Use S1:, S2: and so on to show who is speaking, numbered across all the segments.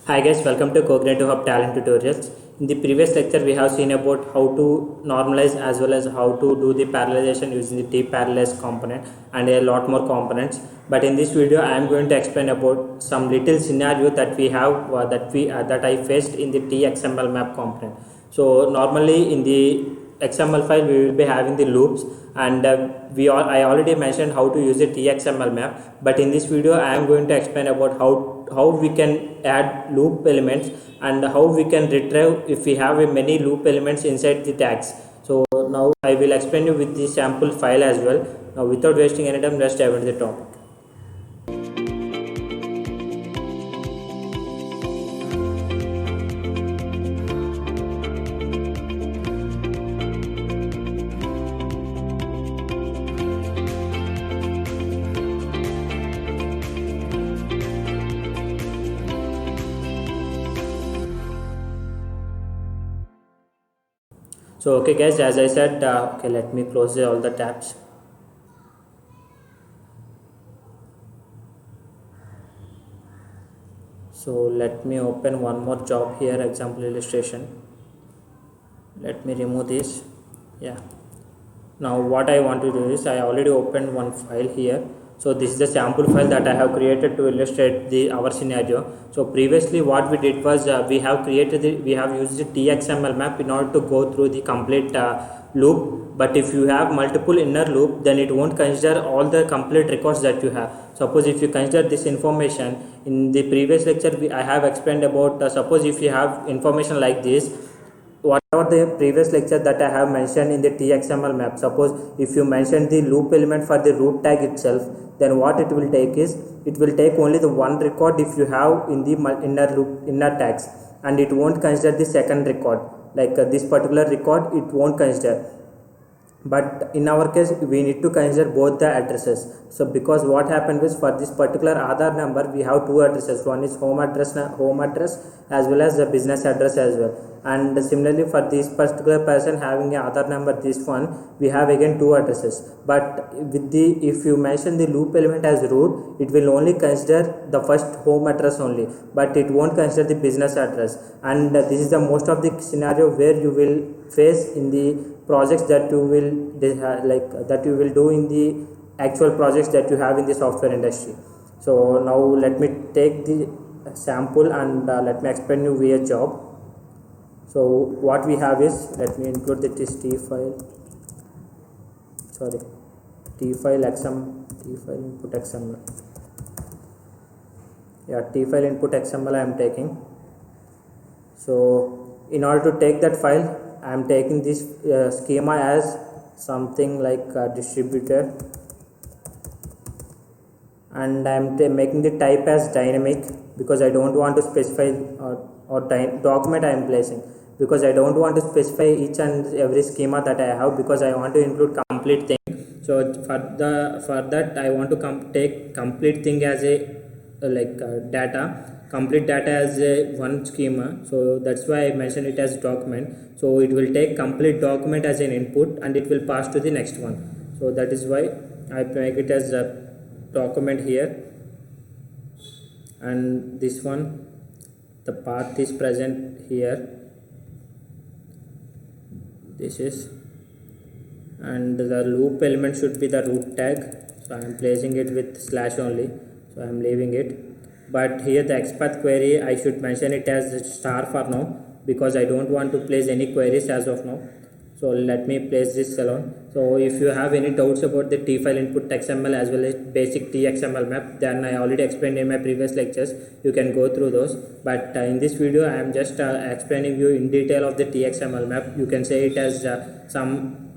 S1: Hi guys, welcome to Cognitive Hub Talent Tutorials. In the previous lecture, we have seen about how to normalize as well as how to do the parallelization using the T-parallelize component and a lot more components. But in this video, I am going to explain about some little scenario that we have that I faced in the TXML map component. So normally in the XML file, we will be having the loops, and I already mentioned how to use the TXML map. But in this video, I am going to explain about how we can add loop elements and how we can retrieve if we have a many loop elements inside the tags. So now I will explain you with the sample file as well. Now without wasting any time, let's dive into the topic. So okay guys, as I said, okay, let me close all the tabs. So let me open one more job here, example illustration. Let me remove this. Yeah, now what I want to do is I already opened one file here. So this is the sample file that I have created to illustrate our scenario. So previously what we did was we have used the TXML map in order to go through the complete loop. But if you have multiple inner loop, then it won't consider all the complete records that you have. Suppose if you consider this information in the previous lecture, I have explained about suppose if you have information like this, whatever the previous lecture that I have mentioned in the TXML map, suppose if you mention the loop element for the root tag itself, then what it will take is it will take only the one record if you have in the inner tags, and it won't consider the second record, like this particular record it won't consider. But in our case we need to consider both the addresses. So because what happened is for this particular Aadhaar number we have two addresses, one is home address as well as the business address as well. And similarly for this particular person having a Aadhaar number, this one we have again two addresses. But with the if you mention the loop element as root, it will only consider the first home address only, but it won't consider the business address. And this is the most of the scenario where you will face in the projects that you will do in the actual projects that you have in the software industry. So now let me take the sample and let me explain you via job. So what we have is, let me include this t file input xml. Yeah, t file input xml I am taking. So in order to take that file, I am taking this schema as something like distributor, and I am making the type as dynamic because I don't want to specify document I am placing, because I don't want to specify each and every schema that I have, because I want to include complete thing. So for that I want to take complete thing as a complete data as a one schema. So that's why I mentioned it as document. So it will take complete document as an input and it will pass to the next one. So that is why I make it as a document here, and this one the path is present here, this is, and the loop element should be the root tag. So I am placing it with slash only, so I am leaving it. But here the XPath query I should mention it as star for now, because I don't want to place any queries as of now. So let me place this alone. So if you have any doubts about the T file input XML as well as basic TXML map, then I already explained in my previous lectures, you can go through those. But in this video I am just explaining you in detail of the TXML map. You can say it as some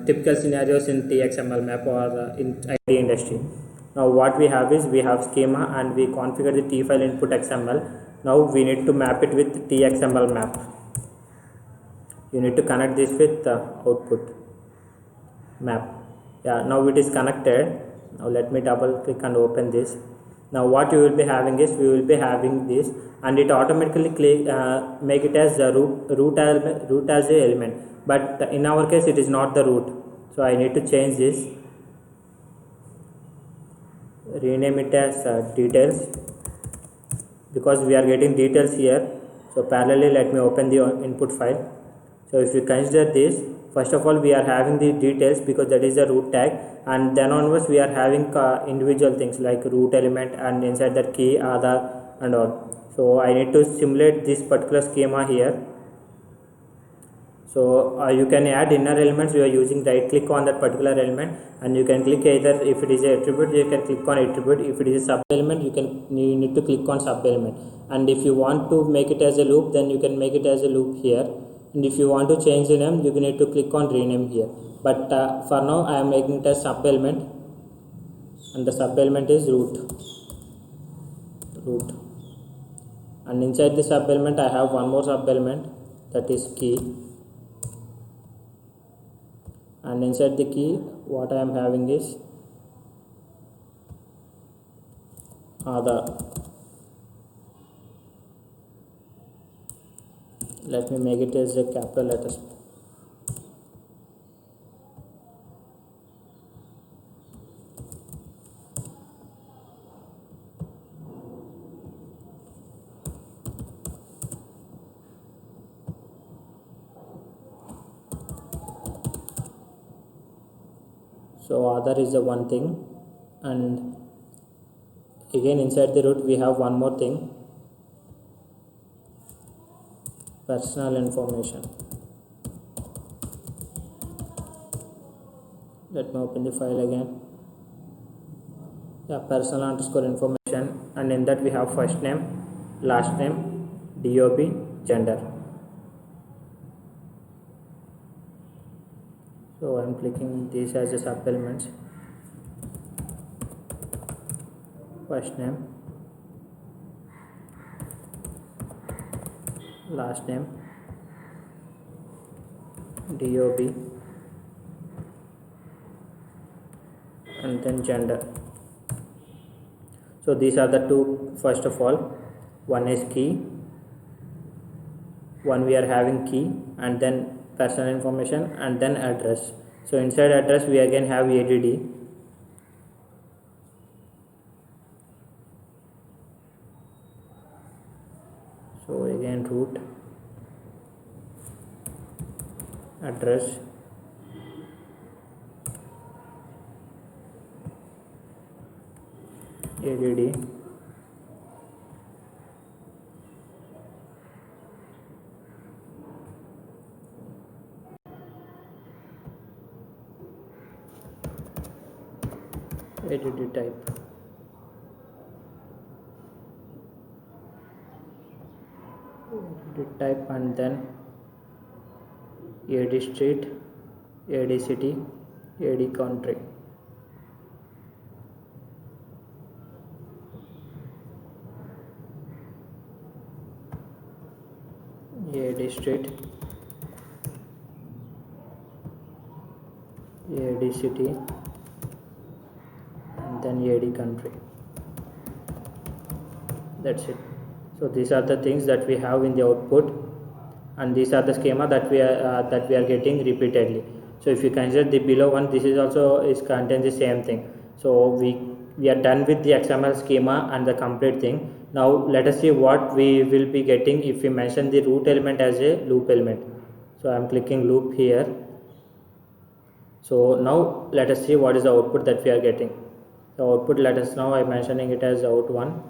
S1: typical scenarios in TXML map or in IT industry. Now what we have is we have schema and we configure the T file input XML. Now we need to map it with TXML map. You need to connect this with output map. Yeah, now it is connected. Now let me double click and open this. Now what you will be having is we will be having this, and it automatically make it as a root as a element. But in our case it is not the root, so I need to change this, rename it as details, because we are getting details here. So parallelly, let me open the input file. So if we consider this, first of all we are having the details because that is the root tag, and then onwards we are having individual things like root element and inside that key, Aadhaar and all. So I need to simulate this particular schema here. So you can add inner elements. You are using right click on that particular element, and you can click either if it is a attribute you can click on attribute, if it is a sub element you need to click on sub element, and if you want to make it as a loop then you can make it as a loop here, and if you want to change the name you need to click on rename here. But for now I am making it as sub element, and the sub element is root, and inside the sub element I have one more sub element, that is key, and inside the key what I am having is Aadhaar. Let me make it as a capital letters. So Aadhaar is the one thing, and again inside the root we have one more thing, personal information. Let me open the file again. Yeah, personal underscore information, and in that we have first name, last name, DOB, gender. So I am clicking these as a sub elements. First name, last name, DOB, and then gender. So these are the two. First of all, one is key, one we are having key, and then personal information, and then address. So inside address we again have ADD. So again root, address, ADD, ADD type. ADD type, and then AD street, AD city, AD country. AD street, AD city, and then AD country. That's it. So these are the things that we have in the output, and these are the schema that we are getting repeatedly. So if you consider the below one, this is also is contains the same thing. So we are done with the XML schema and the complete thing. Now let us see what we will be getting if we mention the root element as a loop element. So I am clicking loop here. So now let us see what is the output that we are getting. The output, let us now I am mentioning it as out1,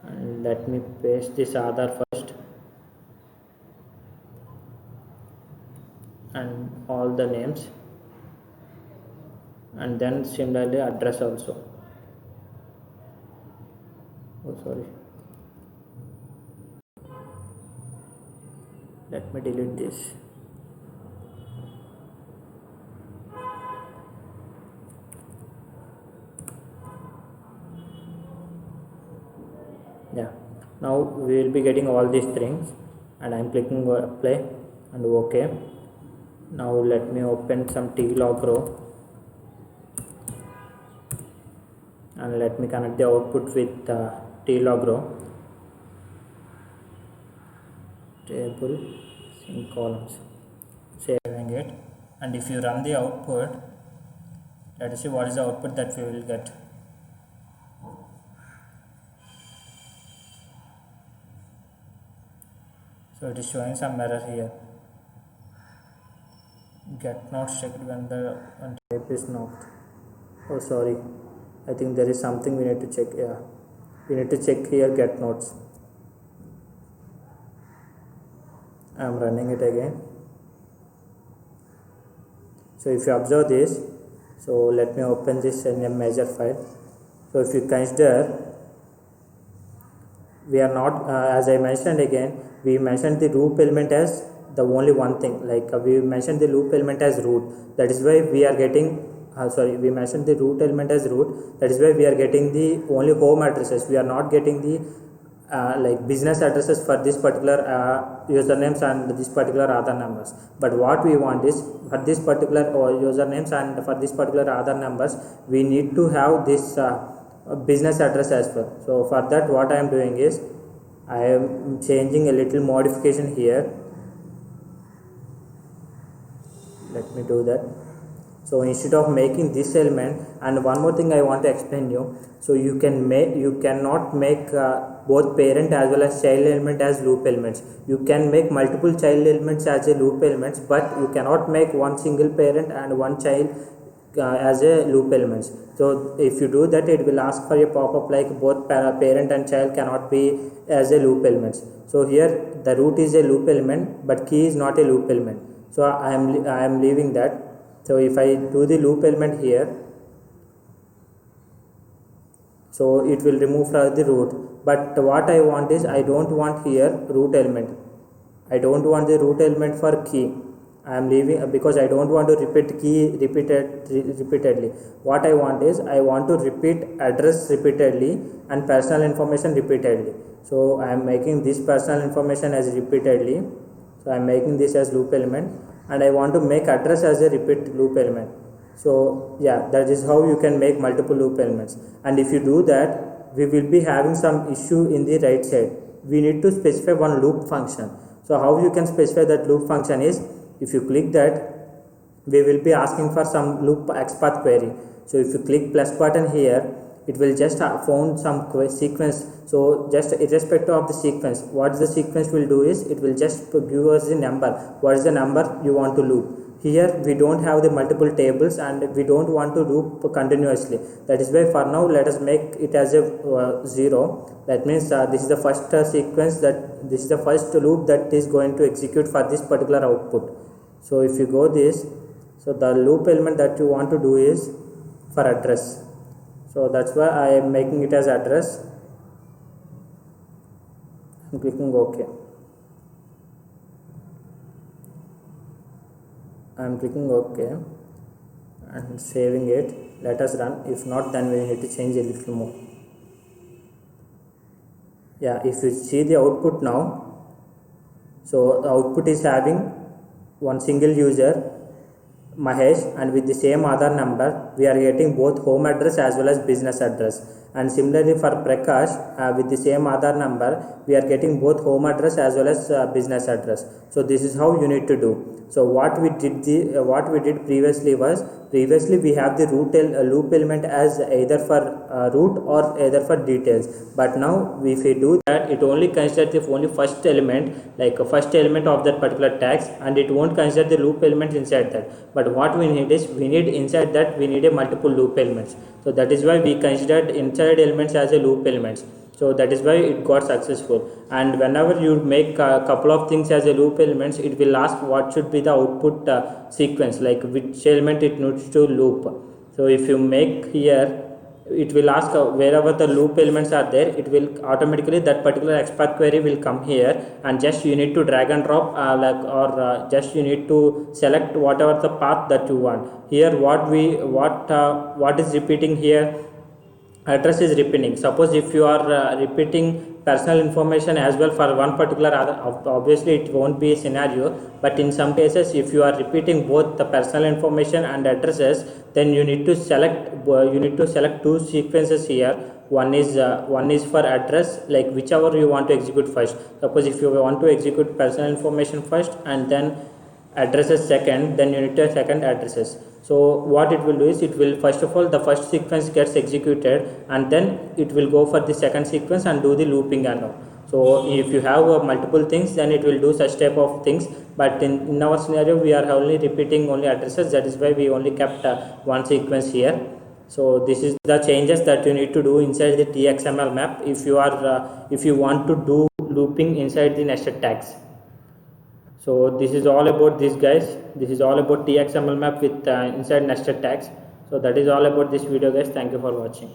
S1: and let me paste this Aadhaar first and all the names, and then similarly address also. Oh sorry, let me delete this. Yeah, now we will be getting all these things, and I am clicking apply and OK. Now let me open some tlog row, and let me connect the output with tlog row, table in columns, saving it, and if you run the output, let us see what is the output that we will get. So it is showing some error here. Get not checked when the tape is knocked. Oh sorry, I think there is something we need to check. Yeah, we need to check here get notes. I am running it again. So if you observe this, so let me open this in a measure file. So if you consider, we are not as I mentioned again, we mentioned the loop element as the only one thing, like we mentioned the loop element as root. That is why we are getting we mentioned the root element as root. That is why we are getting the only home addresses. We are not getting the like business addresses for this particular usernames and this particular Aadhaar numbers. But what we want is for this particular usernames and for this particular Aadhaar numbers, we need to have this business address as well. So for that, what I am doing is I am changing a little modification here. Let me do that. So instead of making this element, and one more thing I want to explain you. So you cannot make both parent as well as child element as loop elements. You can make multiple child elements as a loop elements, but you cannot make one single parent and one child as a loop elements. So if you do that, it will ask for a pop-up like both parent and child cannot be as a loop elements. So here the root is a loop element, but key is not a loop element. So I am leaving that. So if I do the loop element here, so it will remove from the root. But what I want is, I don't want here root element. I don't want the root element for key. I am leaving because I don't want to repeat key repeatedly. What I want is, I want to repeat address repeatedly and personal information repeatedly. So I am making this personal information as repeatedly. So I am making this as loop element, and I want to make address as a repeat loop element. So yeah, that is how you can make multiple loop elements. And if you do that, we will be having some issue in the right side. We need to specify one loop function. So how you can specify that loop function is, if you click that, we will be asking for some loop XPath query. So if you click plus button here, it will just found some sequence. So just irrespective of the sequence, what the sequence will do is, it will just give us the number. What is the number you want to loop? Here we don't have the multiple tables and we don't want to loop continuously. That is why for now let us make it as a 0. That means this is the first sequence, that this is the first loop that is going to execute for this particular output. So if you go this, so the loop element that you want to do is for address. So that's why I am making it as address. I'm clicking OK. I am clicking OK and saving it. Let us run. If not, then we need to change a little more. Yeah, if you see the output now, so the output is having one single user, Mahesh, and with the same Aadhaar number, we are getting both home address as well as business address. And similarly for Prakash, with the same Aadhaar number, we are getting both home address as well as business address. So this is how you need to do. So what we did previously was, we have the loop element as either for root or either for details. But now if we do that, it only considers the only first element, like a first element of that particular tags, and it won't consider the loop element inside that. But what we need is, inside that we need a multiple loop elements. So that is why we considered inside elements as a loop elements. So that is why it got successful. And whenever you make a couple of things as a loop elements, it will ask what should be the output sequence, like which element it needs to loop. So if you make here, it will ask wherever the loop elements are there, it will automatically, that particular XPath query will come here, and just you need to drag and drop just you need to select whatever the path that you want. Here what is repeating here, address is repeating. Suppose if you are repeating personal information as well for one particular other, obviously it won't be a scenario, but in some cases if you are repeating both the personal information and addresses, then you need to select two sequences here. One is for address, like whichever you want to execute first. Suppose if you want to execute personal information first and then addresses second, then you need to second addresses. So what it will do is, it will first of all, the first sequence gets executed, and then it will go for the second sequence and do the looping and all. So if you have multiple things, then it will do such type of things, but in our scenario we are only repeating only addresses. That is why we only kept one sequence here. So this is the changes that you need to do inside the txml map if you are if you want to do looping inside the nested tags. So this is all about this, guys. This is all about txml map with inside nested tags. So that is all about this video, guys. Thank you for watching.